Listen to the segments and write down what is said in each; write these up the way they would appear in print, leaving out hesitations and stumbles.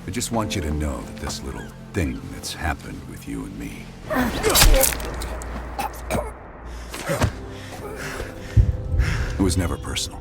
I just want you to know that this little thing that's happened with you and me. It was never personal.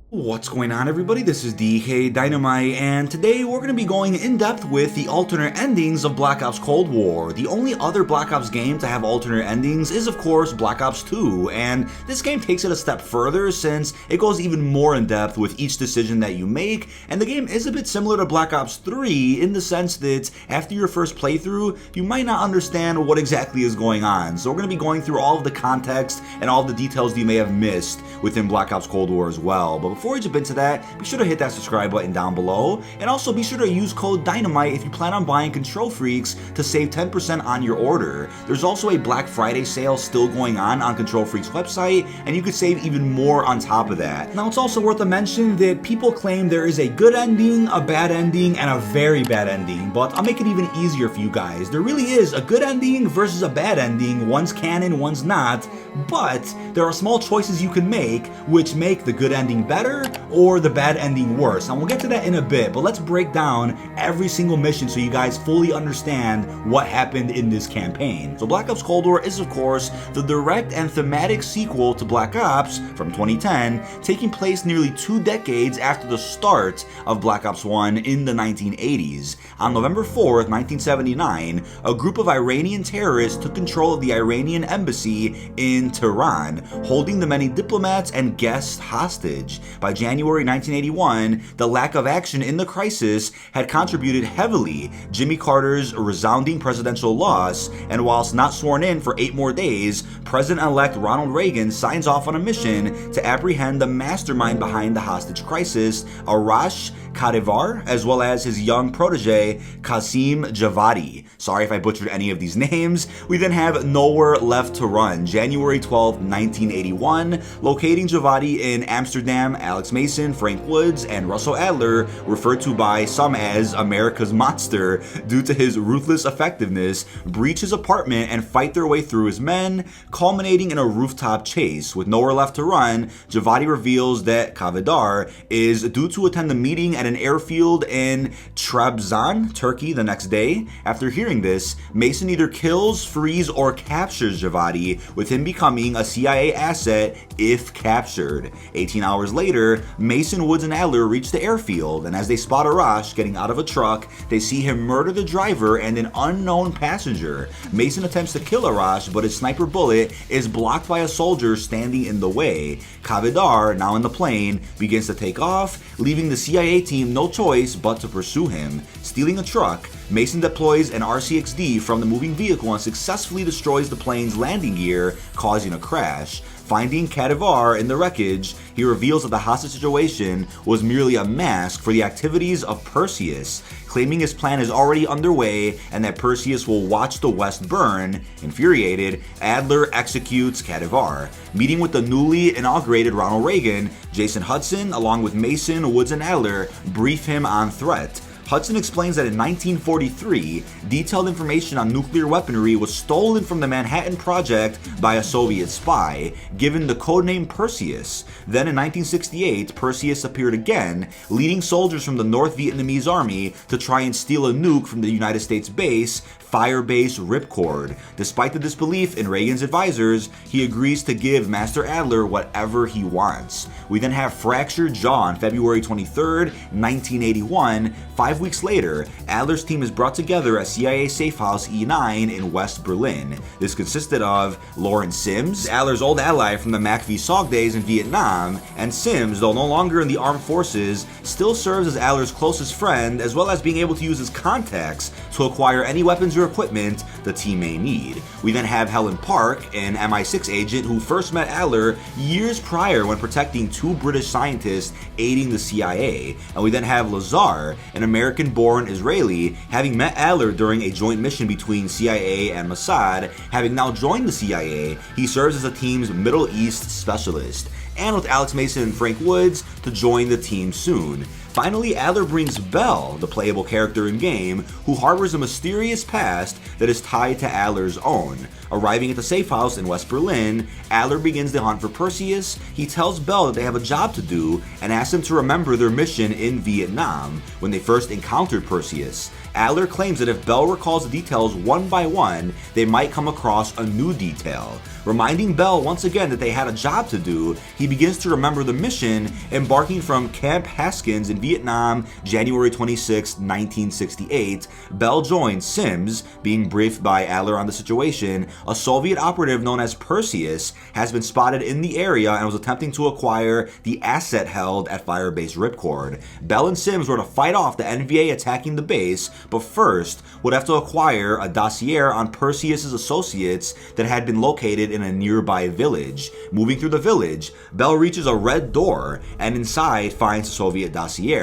What's going on, everybody? This is dkdynamite, and today we're going to be going in depth with the alternate endings of Black Ops Cold War. The only other Black Ops game to have alternate endings is, of course, Black Ops 2, and this game takes it a step further since it goes even more in depth with each decision that you make, and the game is a bit similar to Black Ops 3 in the sense that after your first playthrough, you might not understand what exactly is going on. So we're going to be going through all of the context and all of the details that you may have missed within Black Ops Cold War as well. But before we jump into that, be sure to hit that subscribe button down below, and also be sure to use code DYNAMITE if you plan on buying Control Freaks to save 10% on your order. There's also a Black Friday sale still going on Control Freaks website, and you could save even more on top of that. Now, it's also worth a mention that people claim there is a good ending, a bad ending, and a very bad ending, but I'll make it even easier for you guys. There really is a good ending versus a bad ending. One's canon, one's not, but there are small choices you can make which make the good ending better or the bad ending worse. And we'll get to that in a bit, but let's break down every single mission so you guys fully understand what happened in this campaign. So Black Ops Cold War is, of course, the direct and thematic sequel to Black Ops from 2010, taking place nearly 2 decades after the start of Black Ops 1 in the 1980s. On November 4th, 1979, a group of Iranian terrorists took control of the Iranian embassy in Tehran, holding the many diplomats and guests hostage. By January 1981, the lack of action in the crisis had contributed heavily Jimmy Carter's resounding presidential loss, and whilst not sworn in for 8 more days, President-elect Ronald Reagan signs off on a mission to apprehend the mastermind behind the hostage crisis, Arash Kadivar, as well as his young protege, Qasim Javadi. Sorry if I butchered any of these names. We then have Nowhere Left to Run, January 12, 1981, locating Javadi in Amsterdam. Alex Mason, Frank Woods, and Russell Adler, referred to by some as America's Monster due to his ruthless effectiveness, breach his apartment and fight their way through his men, culminating in a rooftop chase. With Nowhere Left to Run, Javadi reveals that Kavidar is due to attend a meeting at an airfield in Trabzon, Turkey, the next day. After hearing this, Mason either kills, frees, or captures Javadi, with him becoming a CIA asset if captured. 18 hours later, Mason, Woods, and Adler reach the airfield, and as they spot Arash getting out of a truck, they see him murder the driver and an unknown passenger. Mason attempts to kill Arash, but his sniper bullet is blocked by a soldier standing in the way. Kavidar, now in the plane, begins to take off, leaving the CIA team no choice but to pursue him. Stealing a truck, Mason deploys an RCXD from the moving vehicle and successfully destroys the plane's landing gear, causing a crash. Finding Kadivar in the wreckage, he reveals that the hostage situation was merely a mask for the activities of Perseus, claiming his plan is already underway and that Perseus will watch the West burn. Infuriated, Adler executes Kadivar. Meeting with the newly inaugurated Ronald Reagan, Jason Hudson, along with Mason, Woods, and Adler, brief him on threat. Hudson explains that in 1943, detailed information on nuclear weaponry was stolen from the Manhattan Project by a Soviet spy, given the codename Perseus. Then in 1968, Perseus appeared again, leading soldiers from the North Vietnamese army to try and steal a nuke from the United States base, Firebase Ripcord. Despite the disbelief in Reagan's advisors, he agrees to give Master Adler whatever he wants. We then have Fractured Jaw on February 23rd, 1981. 5 weeks later, Adler's team is brought together at CIA Safehouse E9 in West Berlin. This consisted of Lawrence Sims, Adler's old ally from the MACV-SOG days in Vietnam, and Sims, though no longer in the armed forces, still serves as Adler's closest friend, as well as being able to use his contacts to acquire any weapons or equipment the team may need. We then have Helen Park, an MI6 agent who first met Adler years prior when protecting 2 British scientists aiding the CIA. And we then have Lazar, an American-born Israeli, having met Adler during a joint mission between CIA and Mossad. Having now joined the CIA, he serves as the team's Middle East specialist, and with Alex Mason and Frank Woods to join the team soon. Finally, Adler brings Bell, the playable character in-game, who harbors a mysterious past that is tied to Adler's own. Arriving at the safe house in West Berlin, Adler begins the hunt for Perseus. He tells Bell that they have a job to do and asks him to remember their mission in Vietnam when they first encountered Perseus. Adler claims that if Bell recalls the details one by one, they might come across a new detail. Reminding Bell once again that they had a job to do, he begins to remember the mission, embarking from Camp Haskins in Vietnam, January 26, 1968. Bell joins Sims, being briefed by Adler on the situation. A Soviet operative known as Perseus has been spotted in the area and was attempting to acquire the asset held at Firebase Ripcord. Bell and Sims were to fight off the NVA attacking the base, but first would have to acquire a dossier on Perseus's associates that had been located in a nearby village. Moving through the village, Bell reaches a red door and inside finds a Soviet dossier.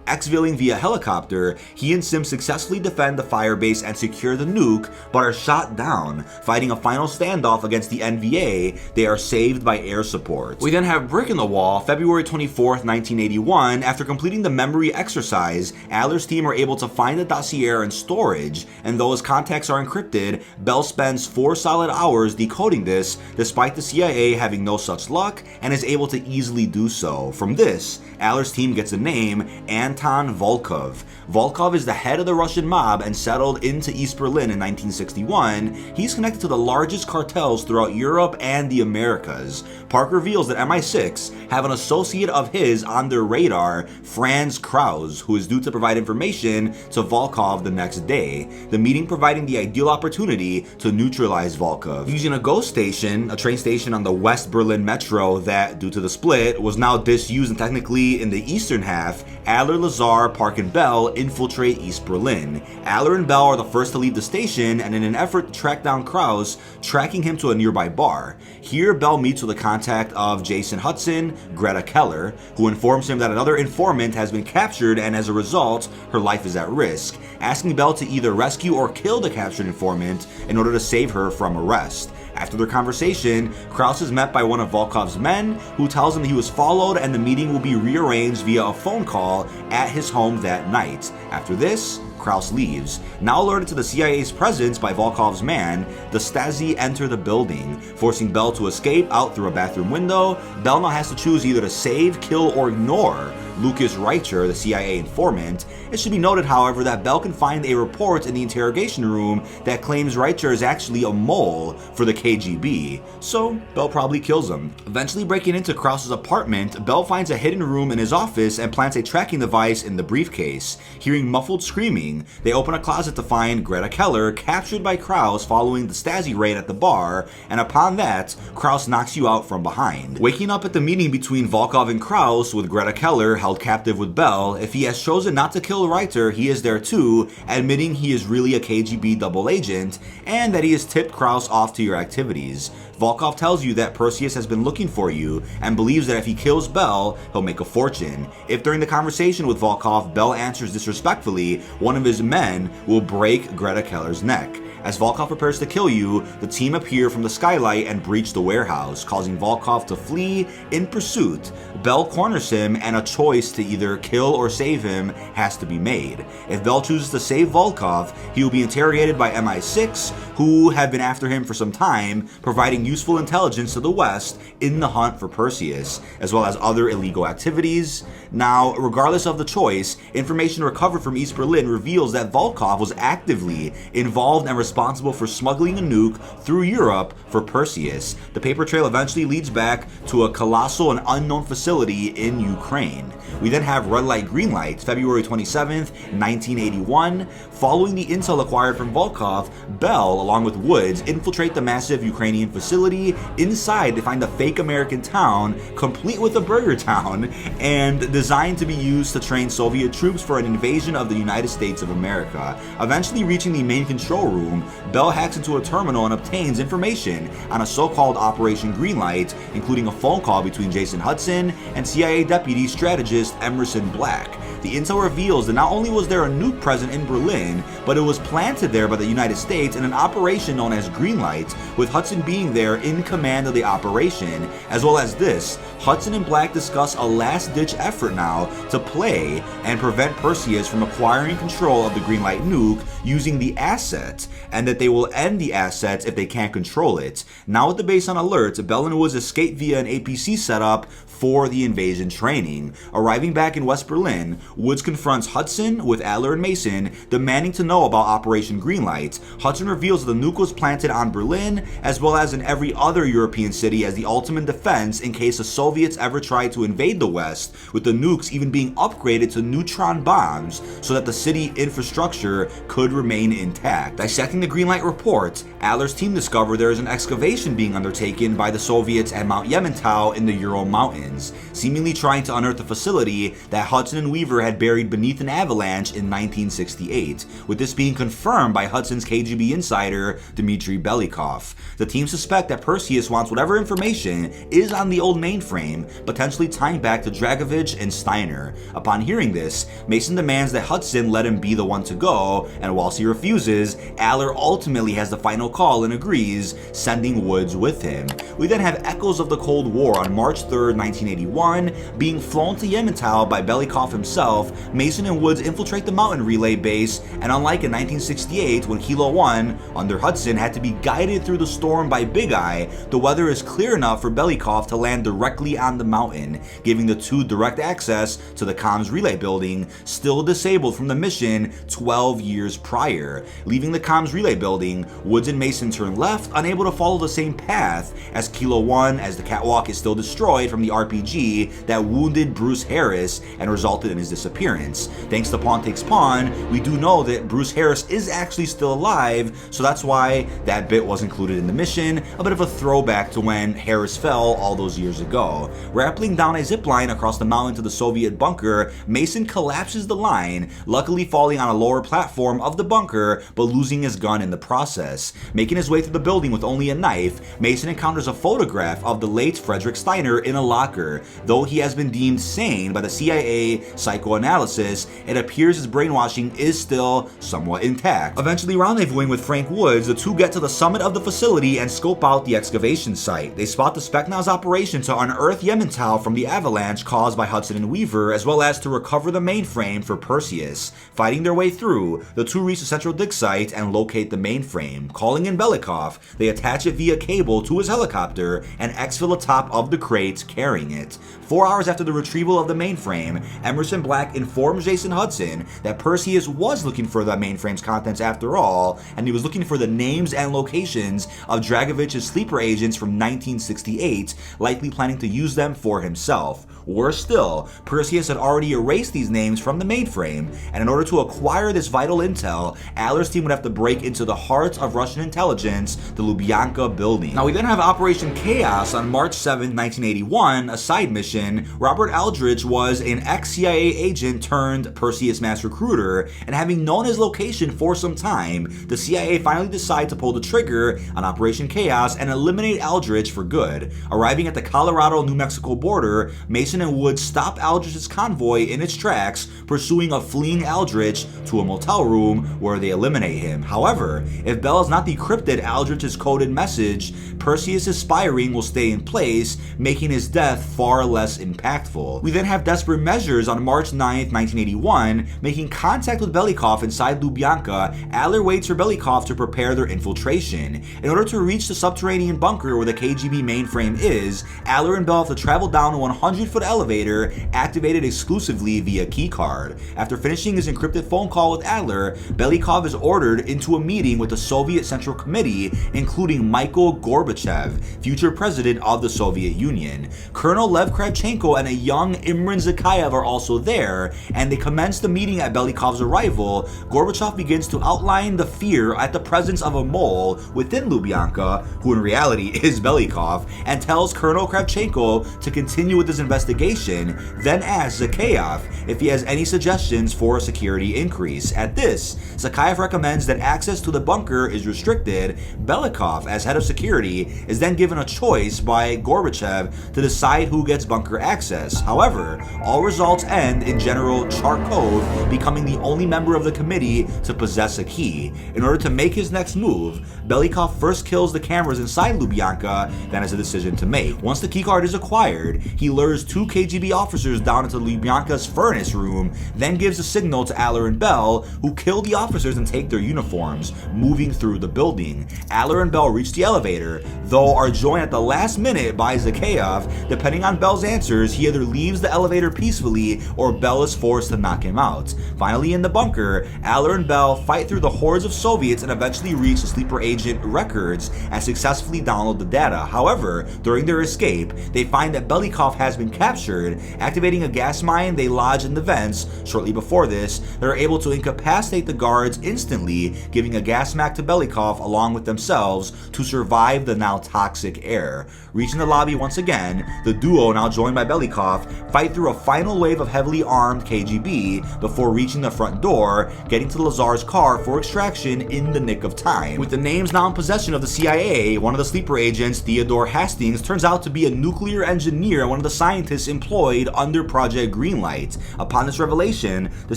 Exfilling via helicopter, he and Sims successfully defend the firebase and secure the nuke, but are shot down. Fighting a final standoff against the NVA, they are saved by air support. We then have Brick in the Wall, February 24th, 1981. After completing the memory exercise, Adler's team are able to find the dossier in storage, and though his contacts are encrypted, Bell spends 4 solid hours decoding this, despite the CIA having no such luck, and is able to easily do so. From this, Adler's team gets a name, Anton Volkov. Volkov is the head of the Russian mob and settled into East Berlin in 1961. He's connected to the largest cartels throughout Europe and the Americas. Park reveals that MI6 have an associate of his on their radar, Franz Kraus, who is due to provide information to Volkov the next day, the meeting providing the ideal opportunity to neutralize Volkov. Using a GO station, a train station on the West Berlin Metro that, due to the split, was now disused and technically in the eastern half, Adler, Lazar, Park, and Bell infiltrate East Berlin. Adler and Bell are the first to leave the station, and in an effort to track down Kraus, tracking him to a nearby bar. Here, Bell meets with the contact of Jason Hudson, Greta Keller, who informs him that another informant has been captured and as a result, her life is at risk, asking Bell to either rescue or kill the captured informant in order to save her from arrest. After their conversation, Kraus is met by one of Volkov's men, who tells him he was followed and the meeting will be rearranged via a phone call at his home that night. After this, Kraus leaves. Now alerted to the CIA's presence by Volkov's man, the Stasi enter the building, forcing Bell to escape out through a bathroom window. Bell now has to choose either to save, kill, or ignore Lucas Reicher, the CIA informant. It should be noted, however, that Bell can find a report in the interrogation room that claims Reicher is actually a mole for the KGB, so Bell probably kills him. Eventually breaking into Kraus's apartment, Bell finds a hidden room in his office and plants a tracking device in the briefcase. Hearing muffled screaming, they open a closet to find Greta Keller captured by Kraus following the Stasi raid at the bar, and upon that, Kraus knocks you out from behind. Waking up at the meeting between Volkov and Kraus with Greta Keller held captive with Bell, if he has chosen not to kill Reiter, he is there too, admitting he is really a KGB double agent and that he has tipped Kraus off to your activities. Volkov tells you that Perseus has been looking for you and believes that if he kills Bell, he'll make a fortune. If during the conversation with Volkov, Bell answers disrespectfully, one of his men will break Greta Keller's neck. As Volkov prepares to kill you, the team appear from the skylight and breach the warehouse, causing Volkov to flee in pursuit. Bell corners him, and a choice to either kill or save him has to be made. If Bell chooses to save Volkov, he will be interrogated by MI6, who have been after him for some time, providing useful intelligence to the West in the hunt for Perseus, as well as other illegal activities. Now, regardless of the choice, information recovered from East Berlin reveals that Volkov was actively involved and responsible for smuggling a nuke through Europe for Perseus. The paper trail eventually leads back to a colossal and unknown facility in Ukraine. We then have Redlight Greenlight, February 27th, 1981. Following the intel acquired from Volkov, Bell, along with Woods, infiltrate the massive Ukrainian facility. Inside, they find a fake American town, complete with a burger town, and designed to be used to train Soviet troops for an invasion of the United States of America. Eventually reaching the main control room, room, Bell hacks into a terminal and obtains information on a so-called Operation Greenlight, including a phone call between Jason Hudson and CIA deputy strategist Emerson Black. The intel reveals that not only was there a nuke present in Berlin, but it was planted there by the United States in an operation known as Greenlight, with Hudson being there in command of the operation. As well as this, Hudson and Black discuss a last-ditch effort now to play and prevent Perseus from acquiring control of the Greenlight nuke using the asset, and that they will end the assets if they can't control it. Now with the base on alert, Bell and Woods escape via an APC setup for the invasion training. Arriving back in West Berlin, Woods confronts Hudson with Adler and Mason, demanding to know about Operation Greenlight. Hudson reveals that the nuke was planted on Berlin, as well as in every other European city as the ultimate defense in case the Soviets ever tried to invade the West, with the nukes even being upgraded to neutron bombs so that the city infrastructure could remain intact. Dissecting the Greenlight report, Adler's team discovered there is an excavation being undertaken by the Soviets at Mount Yemantau in the Ural Mountains, seemingly trying to unearth the facility that Hudson and Weaver had buried beneath an avalanche in 1968, with this being confirmed by Hudson's KGB insider Dmitry Belikov. The team suspect that Perseus wants whatever information is on the old mainframe, potentially tying back to Dragovich and Steiner. Upon hearing this, Mason demands that Hudson let him be the one to go, and whilst he refuses, Adler ultimately has the final call and agrees, sending Woods with him. We then have echoes of the Cold War on March 3rd, 1981, being flown to Yemantau by Belikov himself. Mason and Woods infiltrate the mountain relay base, and unlike in 1968 when Kilo 1 under Hudson had to be guided through the storm by Big Eye, the weather is clear enough for Belikov to land directly on the mountain, giving the two direct access to the comms relay building, still disabled from the mission 12 years prior. Leaving the comms relay building, Woods and Mason turn left, unable to follow the same path as Kilo 1, as the catwalk is still destroyed from the RPG that wounded Bruce Harris and resulted in his disappearance. Thanks to Pawn Takes Pawn, we do know that Bruce Harris is actually still alive, so that's why that bit was included in the mission, a bit of a throwback to when Harris fell all those years ago. Rappelling down a zip line across the mountain to the Soviet bunker, Mason collapses the line, luckily falling on a lower platform of the bunker, but losing his gun in the process. Making his way through the building with only a knife, Mason encounters a photograph of the late Frederick Steiner in a locker. Though he has been deemed sane by the CIA psychoanalysis, it appears his brainwashing is still somewhat intact. Eventually rendezvousing with Frank Woods, the two get to the summit of the facility and scope out the excavation site. They spot the Specnaz operation to unearth Yemantau from the avalanche caused by Hudson and Weaver, as well as to recover the mainframe for Perseus. Fighting their way through, the two reach the central dig site and locate the mainframe. Calling in Belikov, they attach it via cable to his helicopter and exfil the top of the crate carrying it. 4 hours after the retrieval of the mainframe, Emerson Black informs Jason Hudson that Perseus was looking for the mainframe's contents after all, and he was looking for the names and locations of Dragovich's sleeper agents from 1968, likely planning to use them for himself. Worse still, Perseus had already erased these names from the mainframe, and in order to acquire this vital intel, Adler's team would have to break into the heart of Russian intelligence, the Lubyanka building. Now we then have Operation Chaos on March 7, 1981, a side mission. Robert Aldrich was an ex-CIA agent turned Perseus mass recruiter, and having known his location for some time, the CIA finally decided to pull the trigger on Operation Chaos and eliminate Aldrich for good. Arriving at the Colorado-New Mexico border, Mason and Woods stop Aldrich's convoy in its tracks, pursuing a fleeing Aldrich to a motel room where they eliminate him. However, if Bell has not decrypted Aldrich's coded message, Perseus' spying will stay in place, making his death far less impactful. We then have Desperate Measures on March 9th, 1981, making contact with Belikov inside Lubyanka. Adler waits for Belikov to prepare their infiltration. In order to reach the subterranean bunker where the KGB mainframe is, Adler and Bell have to travel down a 100-foot elevator activated exclusively via keycard. After finishing his encrypted phone call with Adler, Belikov is ordered into a meeting with the Soviet Central Committee, including Mikhail Gorbachev, future president of the Soviet Union. Colonel Lev Kravchenko and a young Imran Zakhaev are also there, air, and they commence the meeting at Belyakov's arrival. Gorbachev begins to outline the fear at the presence of a mole within Lubyanka, who in reality is Belyakov, and tells Colonel Kravchenko to continue with his investigation, then asks Zakhaev if he has any suggestions for a security increase. At this, Zakhaev recommends that access to the bunker is restricted. Belyakov, as head of security, is then given a choice by Gorbachev to decide who gets bunker access. However, all results end in General Charkov becoming the only member of the committee to possess a key. In order to make his next move, Belyakov first kills the cameras inside Lubyanka, then has a decision to make. Once the keycard is acquired, he lures 2 KGB officers down into Lubyanka's furnace room, then gives a signal to Aller and Bell, who kill the officers and take their uniforms, moving through the building. Aller and Bell reach the elevator, though are joined at the last minute by Zakhaev. Depending on Bell's answers, he either leaves the elevator peacefully or Bell is forced to knock him out. Finally, in the bunker, Aller and Bell fight through the hordes of Soviets and eventually reach the sleeper agent records and successfully download the data. However, during their escape, they find that Belyakov has been captured. Activating a gas mine they lodge in the vents. Shortly before this, they're able to incapacitate the guards instantly, giving a gas mask to Belyakov along with themselves to survive the now toxic air. Reaching the lobby once again, the duo, now joined by Belyakov, fight through a final wave of heavily armed KGB before reaching the front door, getting to Lazar's car for extraction in the nick of time. With the names now in possession of the CIA, one of the sleeper agents, Theodore Hastings, turns out to be a nuclear engineer and one of the scientists employed under Project Greenlight. Upon this revelation, the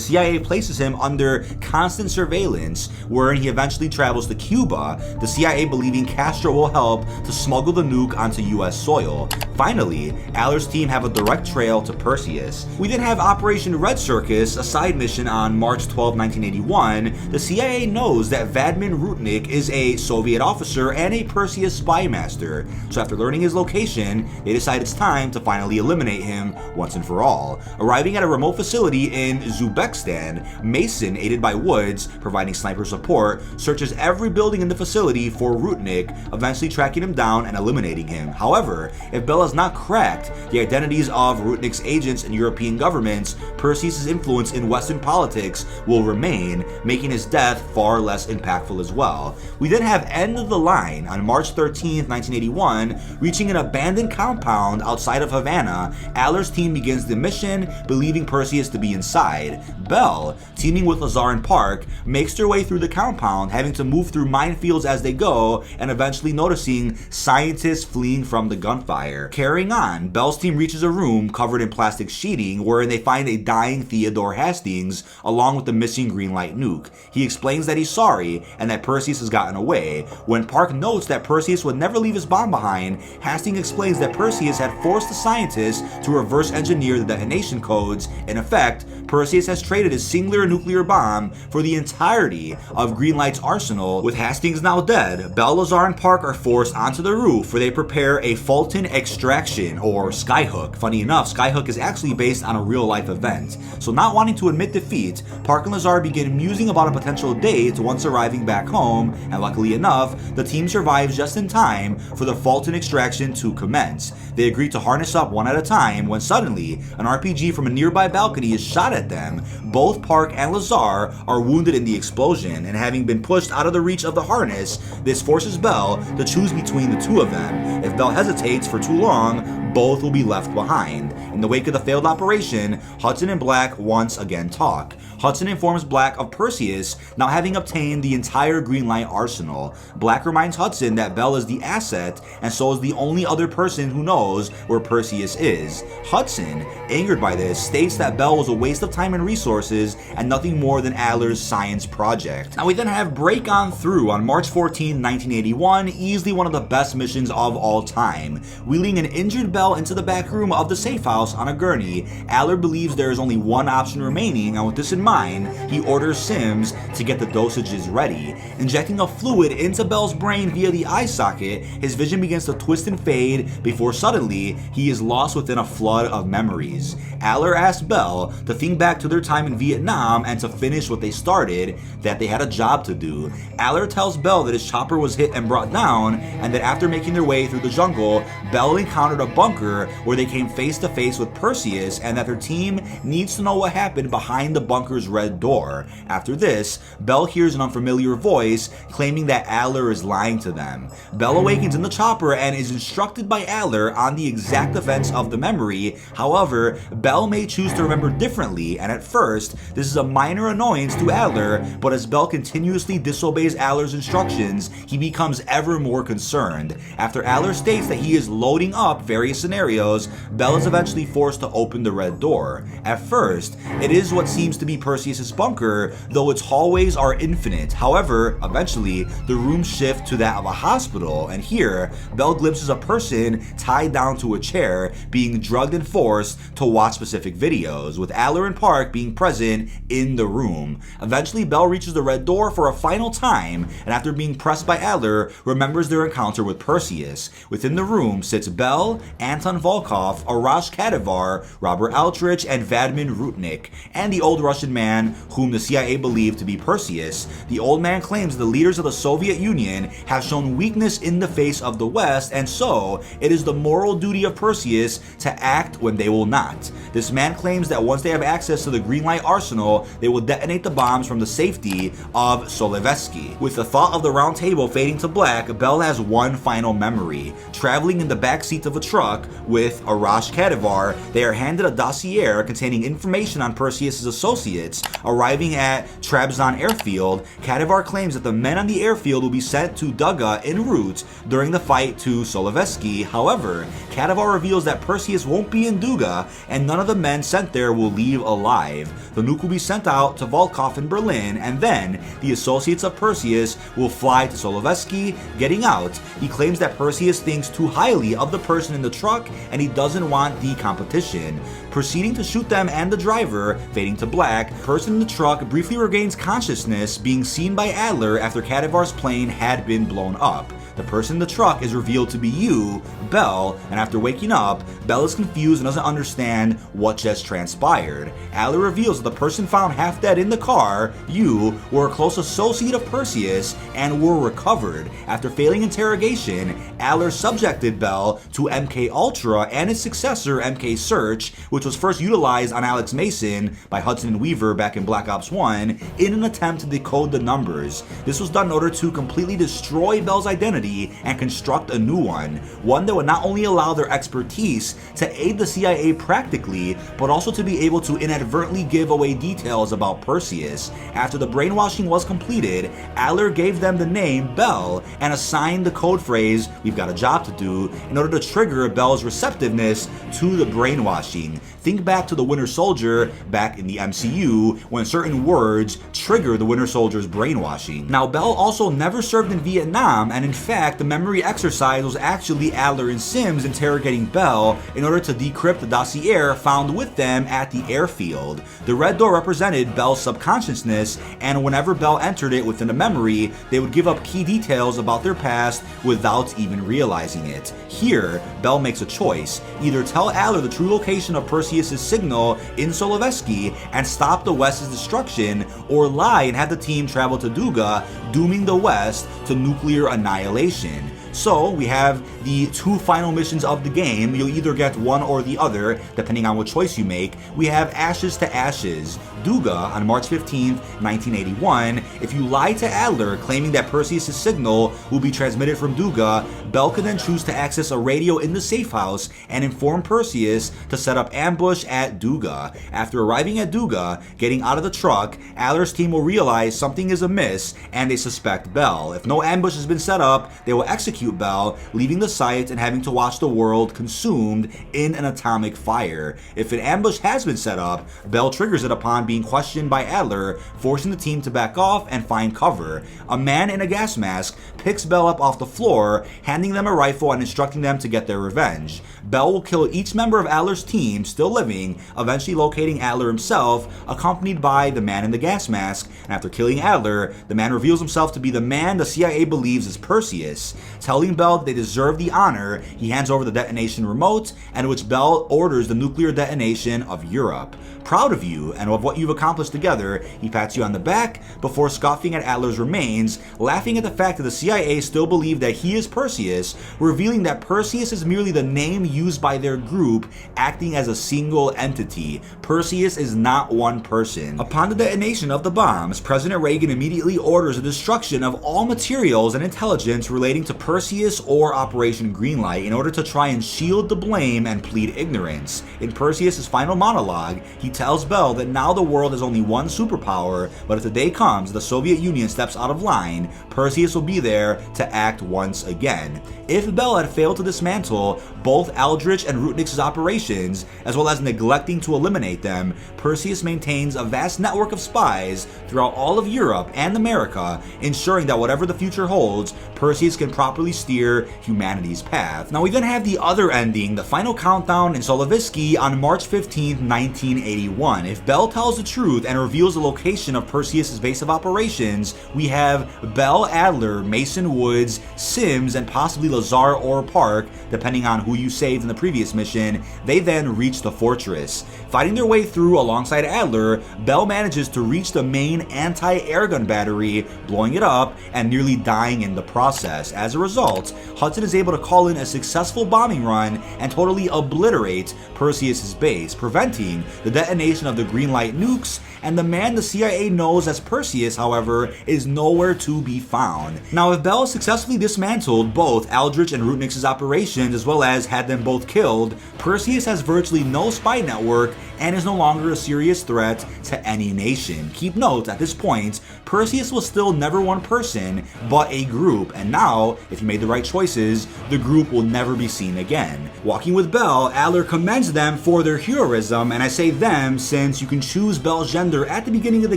CIA places him under constant surveillance, wherein he eventually travels to Cuba, the CIA believing Castro will help to smuggle the nuke onto US soil. Finally, Aller's team have a direct trail to Perseus. We then have Operation Red Circus, a side mission on March 12, 1981. The CIA knows that Vadman Rudnik is a Soviet officer and a Perseus spy master, so after learning his location, they decide it's time to finally eliminate him once and for all. Arriving at a remote facility in Uzbekistan, Mason, aided by Woods, providing sniper support, searches every building in the facility for Rudnik, eventually tracking him down and eliminating him. However, if Bell has not cracked the identities of Rudnik's agents in European governments, Perseus' influence in Western politics will remain, making his death far less impactful as well. We then have End of the Line on March 13, 1981, reaching an abandoned compound outside of Havana. Aller's team begins the mission, believing Perseus to be inside. Bell, teaming with Lazar and Park, makes their way through the compound, having to move through minefields as they go, and eventually noticing scientists fleeing from the gunfire. Carrying on, Bell's team reaches a room covered in plastic sheeting, wherein they find a dying Theodore Hastings, along with the missing Greenlight nuke. He explains that he's sorry, and that Perseus has gotten away. When Park notes that Perseus would never leave his bomb behind, Hastings explains that Perseus had forced the scientists to reverse engineer the detonation codes. In effect, Perseus has traded his singular nuclear bomb for the entirety of Greenlight's arsenal. With Hastings now dead, Bell, Lazar, and Park are forced onto the roof where they prepare a Fulton extraction, or Skyhook. Funny enough, Skyhook is actually based on a real-life event. So not wanting to admit defeat, Park and Lazar begin musing about a potential date once arriving back home, and luckily enough, the team survives just in time for the Fulton extraction to commence. They agree to harness up one at a time when suddenly an RPG from a nearby balcony is shot at them. Both Park and Lazar are wounded in the explosion, and having been pushed out of the reach of the harness, this forces Bell to choose between the two of them. If Bell hesitates for too long, both will be left behind. In the wake of the failed operation, Hudson and Black once again talk. Hudson informs Black of Perseus now having obtained the entire Greenlight arsenal. Black reminds Hudson that Bell is the asset, and so is the only other person who knows where Perseus is. Hudson, angered by this, states that Bell was a waste of time and resources and nothing more than Adler's science project. Now we then have Break On Through on March 14, 1981, easily one of the best missions of all time. Wheeling an injured Bell into the back room of the safe house on a gurney, Adler believes there is only one option remaining, and with this in mind, he orders Sims to get the dosages ready. Injecting a fluid into Bell's brain via the eye socket, his vision begins to twist and fade before suddenly he is lost within a flood of memories. Adler asks Bell to think back to their time in Vietnam and to finish what they started, that they had a job to do. Adler tells Bell that his chopper was hit and brought down, and that after making their way through the jungle, Bell encountered a bunker bunker where they came face to face with Perseus and that their team needs to know what happened behind the bunker's red door. After this, Bell hears an unfamiliar voice claiming that Adler is lying to them. Bell awakens in the chopper and is instructed by Adler on the exact events of the memory. However, Bell may choose to remember differently, and at first, this is a minor annoyance to Adler, but as Bell continuously disobeys Adler's instructions, he becomes ever more concerned. After Adler states that he is loading up various scenarios, Bell is eventually forced to open the red door. At first, it is what seems to be Perseus' bunker, though its hallways are infinite. However, eventually, the rooms shift to that of a hospital, and here, Bell glimpses a person tied down to a chair, being drugged and forced to watch specific videos, with Adler and Park being present in the room. Eventually, Bell reaches the red door for a final time, and after being pressed by Adler, remembers their encounter with Perseus. Within the room sits Bell, Anton Volkov, Arash Kadivar, Robert Altrich, and Vadman Rutnik, and the old Russian man whom the CIA believed to be Perseus. The old man claims the leaders of the Soviet Union have shown weakness in the face of the West, and so it is the moral duty of Perseus to act when they will not. This man claims that once they have access to the Greenlight arsenal, they will detonate the bombs from the safety of Solovetsky. With the thought of the round table fading to black, Bell has one final memory. Traveling in the back seat of a truck with Arash Kadivar, they are handed a dossier containing information on Perseus' associates. Arriving at Trabzon airfield, Kadivar claims that the men on the airfield will be sent to Duga en route during the fight to Solovetsky. However, Kadivar reveals that Perseus won't be in Duga, and none of the men sent there will leave alive. The nuke will be sent out to Volkov in Berlin, and then the associates of Perseus will fly to Solovetsky. Getting out, he claims that Perseus thinks too highly of the person in the truck and he doesn't want the competition. Proceeding to shoot them and the driver, fading to black, the person in the truck briefly regains consciousness, being seen by Adler after Kadivar's plane had been blown up. The person in the truck is revealed to be you, Bell, and after waking up, Bell is confused and doesn't understand what just transpired. Adler reveals that the person found half dead in the car, you, were a close associate of Perseus and were recovered. After failing interrogation, Adler subjected Bell to MK Ultra and its successor MK Search, which was first utilized on Alex Mason by Hudson and Weaver back in Black Ops 1 in an attempt to decode the numbers. This was done in order to completely destroy Bell's identity and construct a new one that would not only allow their expertise to aid the CIA practically, but also to be able to inadvertently give away details about Perseus. After the brainwashing was completed, Adler gave them the name Bell and assigned the code phrase, "We've got a job to do," in order to trigger Bell's receptiveness to the brainwashing. Think back to the Winter Soldier back in the MCU when certain words trigger the Winter Soldier's brainwashing. Now, Bell also never served in Vietnam, and in fact, the memory exercise was actually Adler and Sims interrogating Bell in order to decrypt the dossier found with them at the airfield. The red door represented Bell's subconsciousness, and whenever Bell entered it within a memory, they would give up key details about their past without even realizing it. Here, Bell makes a choice: either tell Adler the true location of Perseus' signal in Solovetsky and stop the West's destruction, or lie and have the team travel to Duga, dooming the West to nuclear annihilation. So we have the two final missions of the game. You'll either get one or the other, depending on what choice you make. We have Ashes to Ashes, Duga on March 15th, 1981. If you lie to Adler, claiming that Perseus' signal will be transmitted from Duga, Bell can then choose to access a radio in the safe house and inform Perseus to set up ambush at Duga. After arriving at Duga, getting out of the truck, Adler's team will realize something is amiss and they suspect Bell. If no ambush has been set up, they will execute Bell, leaving the site and having to watch the world consumed in an atomic fire. If an ambush has been set up, Bell triggers it upon being questioned by Adler, forcing the team to back off and find cover. A man in a gas mask picks Bell up off the floor, handing them a rifle and instructing them to get their revenge. Bell will kill each member of Adler's team, still living, eventually locating Adler himself, accompanied by the man in the gas mask, and after killing Adler, the man reveals himself to be the man the CIA believes is Perseus, telling telling Bell that they deserve the honor, he hands over the detonation remote, and in which Bell orders the nuclear detonation of Europe. Proud of you and of what you've accomplished together, he pats you on the back before scoffing at Adler's remains, laughing at the fact that the CIA still believe that he is Perseus, revealing that Perseus is merely the name used by their group, acting as a single entity. Perseus is not one person. Upon the detonation of the bombs, President Reagan immediately orders the destruction of all materials and intelligence relating to Perseus or Operation Greenlight in order to try and shield the blame and plead ignorance. In Perseus' final monologue, he tells Bell that now the world has only one superpower, but if the day comes the Soviet Union steps out of line, Perseus will be there to act once again. If Bell had failed to dismantle both Aldrich and Rudnick's operations, as well as neglecting to eliminate them, Perseus maintains a vast network of spies throughout all of Europe and America, ensuring that whatever the future holds, Perseus can properly steer humanity's path. Now we then have the other ending, the final countdown in Solovitsky on March 15th, 1981. If Bell tells the truth and reveals the location of Perseus' base of operations, we have Bell, Adler, Mason Woods, Sims, and possibly Lazar or Park, depending on who you saved in the previous mission. They then reach the fortress. Fighting their way through alongside Adler, Bell manages to reach the main anti-airgun battery, blowing it up and nearly dying in the process. As a result, Hudson is able to call in a successful bombing run and totally obliterate Perseus' base, preventing the detonation of the Greenlight nukes, and the man the CIA knows as Perseus, however, is nowhere to be found. Now, if Bell successfully dismantled both Aldrich and Rudnick's operations, as well as had them both killed, Perseus has virtually no spy network and is no longer a serious threat to any nation. Keep note, at this point, Perseus was still never one person, but a group, and now, if he made the right choices, the group will never be seen again. Walking with Bell, Adler commends them for their heroism, and I say them since you can choose Bell's gender at the beginning of the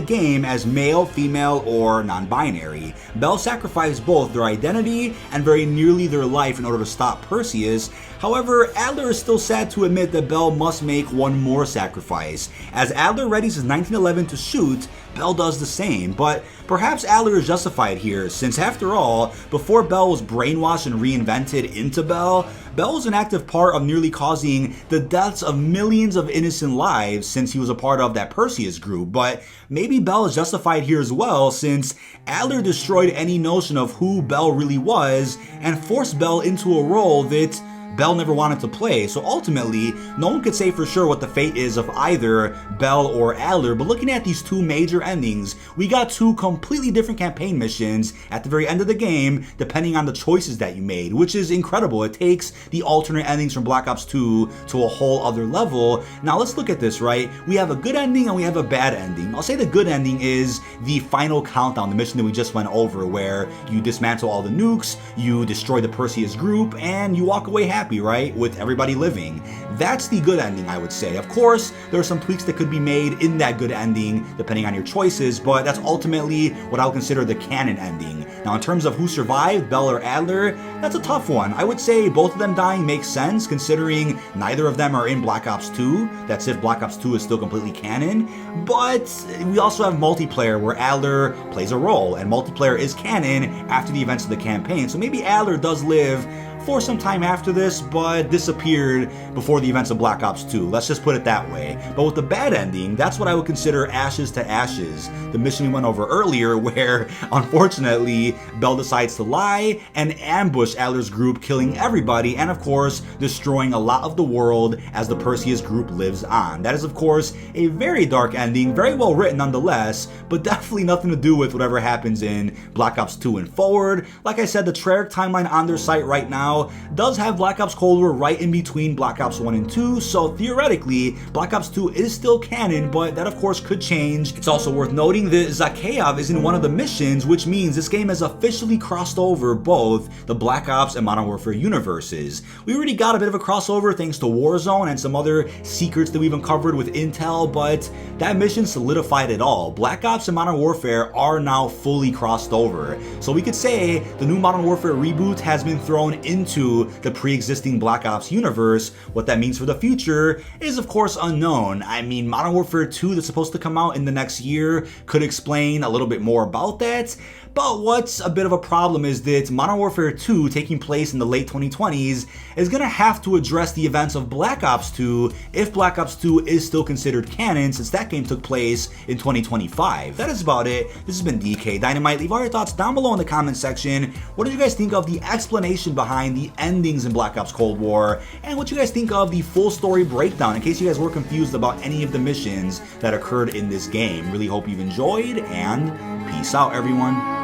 game as male, female, or non-binary. Bell sacrificed both their identity and very nearly their life in order to stop Perseus. However, Adler is still sad to admit that Bell must make one more sacrifice. As Adler readies his 1911 to shoot, Bell does the same, but perhaps Adler is justified here, since after all, before Bell was brainwashed and reinvented into Bell, Bell was an active part of nearly causing the deaths of millions of innocent lives since he was a part of that Perseus group. But maybe Bell is justified here as well, since Adler destroyed any notion of who Bell really was and forced Bell into a role that Bell never wanted to play. So ultimately, no one could say for sure what the fate is of either Bell or Adler, but looking at these two major endings, we got two completely different campaign missions at the very end of the game, depending on the choices that you made, which is incredible. It takes the alternate endings from Black Ops 2 to a whole other level. Now let's look at this, right? We have a good ending and we have a bad ending. I'll say the good ending is the final countdown, the mission that we just went over, where you dismantle all the nukes, you destroy the Perseus group, and you walk away happy, right? With everybody living. That's the good ending, I would say. Of course, there are some tweaks that could be made in that good ending, depending on your choices, but that's ultimately what I would consider the canon ending. Now, in terms of who survived, Bell or Adler, that's a tough one. I would say both of them dying makes sense, considering neither of them are in Black Ops 2. That's if Black Ops 2 is still completely canon. But we also have multiplayer, where Adler plays a role, and multiplayer is canon after the events of the campaign. So maybe Adler does live for some time after this, but disappeared before the events of Black Ops 2. Let's just put it that way. But with the bad ending, that's what I would consider Ashes to Ashes, the mission we went over earlier, where unfortunately Bell decides to lie and ambush Adler's group, killing everybody and of course destroying a lot of the world as the Perseus group lives on. That is of course a very dark ending, very well written nonetheless, but definitely nothing to do with whatever happens in Black Ops 2 and forward. Like I said, the Treyarch timeline on their site right now does have Black Ops Cold War right in between Black Ops 1 and 2, so theoretically, Black Ops 2 is still canon, but that of course could change. It's also worth noting that Zakhaev is in one of the missions, which means this game has officially crossed over both the Black Ops and Modern Warfare universes. We already got a bit of a crossover thanks to Warzone and some other secrets that we've uncovered with Intel, but that mission solidified it all. Black Ops and Modern Warfare are now fully crossed over. So we could say the new Modern Warfare reboot has been thrown in into the pre-existing Black Ops universe. What that means for the future is of course unknown. I mean, Modern Warfare 2 that's supposed to come out in the next year could explain a little bit more about that. But what's a bit of a problem is that Modern Warfare 2, taking place in the late 2020s, is going to have to address the events of Black Ops 2 if Black Ops 2 is still considered canon, since that game took place in 2025. That is about it. This has been dkdynamite. Leave all your thoughts down below in the comment section. What did you guys think of the explanation behind the endings in Black Ops Cold War? And what you guys think of the full story breakdown, in case you guys were confused about any of the missions that occurred in this game. Really hope you've enjoyed, and peace out, everyone.